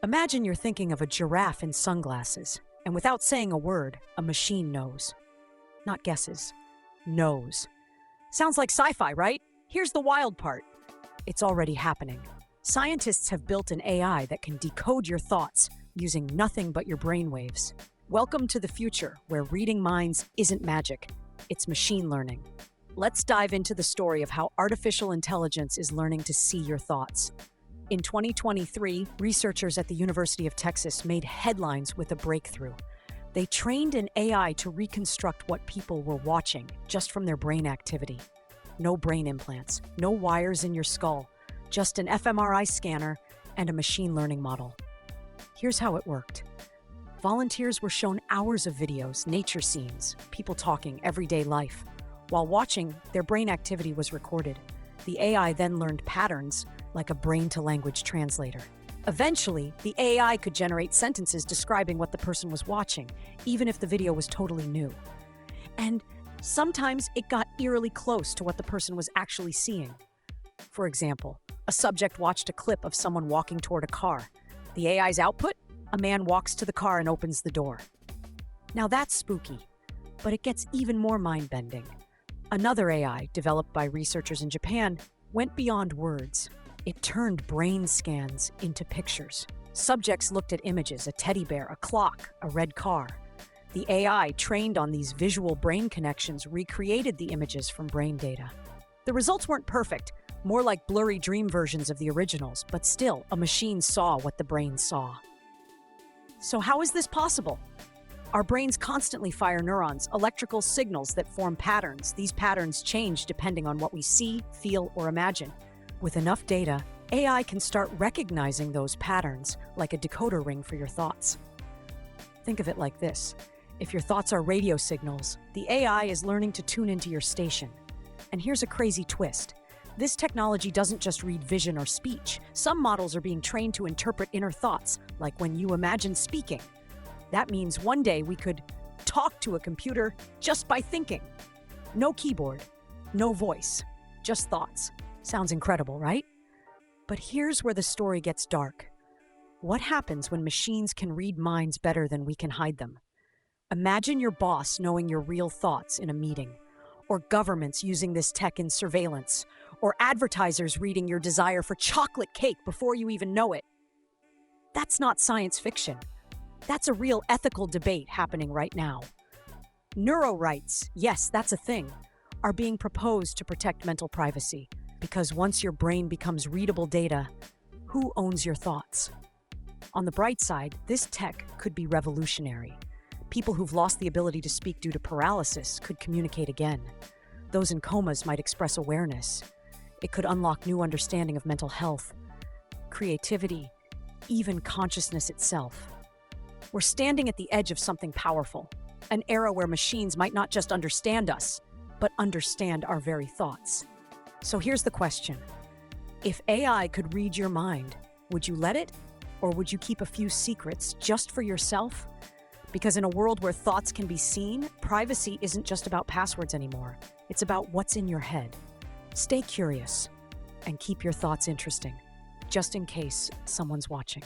Imagine you're thinking of a giraffe in sunglasses, and without saying a word, a machine knows. Not guesses, knows. Sounds like sci-fi, right? Here's the wild part. It's already happening. Scientists have built an AI that can decode your thoughts using nothing but your brainwaves. Welcome to the future, where reading minds isn't magic, it's machine learning. Let's dive into the story of how artificial intelligence is learning to see your thoughts. In 2023, researchers at the University of Texas made headlines with a breakthrough. They trained an AI to reconstruct what people were watching just from their brain activity. No brain implants, no wires in your skull, just an fMRI scanner and a machine learning model. Here's how it worked. Volunteers were shown hours of videos, nature scenes, people talking, everyday life. While watching, their brain activity was recorded. The AI then learned patterns like a brain-to-language translator. Eventually, the AI could generate sentences describing what the person was watching, even if the video was totally new. And sometimes it got eerily close to what the person was actually seeing. For example, a subject watched a clip of someone walking toward a car. The AI's output? A man walks to the car and opens the door. Now that's spooky, but it gets even more mind-bending. Another AI, developed by researchers in Japan, went beyond words. It turned brain scans into pictures. Subjects looked at images, a teddy bear, a clock, a red car. The AI, trained on these visual brain connections, recreated the images from brain data. The results weren't perfect, more like blurry dream versions of the originals, but still, a machine saw what the brain saw. So how is this possible? Our brains constantly fire neurons, electrical signals that form patterns. These patterns change depending on what we see, feel, or imagine. With enough data, AI can start recognizing those patterns like a decoder ring for your thoughts. Think of it like this. If your thoughts are radio signals, the AI is learning to tune into your station. And here's a crazy twist. This technology doesn't just read vision or speech. Some models are being trained to interpret inner thoughts, like when you imagine speaking. That means one day we could talk to a computer just by thinking. No keyboard, no voice, just thoughts. Sounds incredible, right? But here's where the story gets dark. What happens when machines can read minds better than we can hide them? Imagine your boss knowing your real thoughts in a meeting, or governments using this tech in surveillance, or advertisers reading your desire for chocolate cake before you even know it. That's not science fiction. That's a real ethical debate happening right now. Neuro rights, yes, that's a thing, are being proposed to protect mental privacy. Because once your brain becomes readable data, who owns your thoughts? On the bright side, this tech could be revolutionary. People who've lost the ability to speak due to paralysis could communicate again. Those in comas might express awareness. It could unlock new understanding of mental health, creativity, even consciousness itself. We're standing at the edge of something powerful, an era where machines might not just understand us, but understand our very thoughts. So here's the question. If AI could read your mind, would you let it? Or would you keep a few secrets just for yourself? Because in a world where thoughts can be seen, privacy isn't just about passwords anymore. It's about what's in your head. Stay curious and keep your thoughts interesting, just in case someone's watching.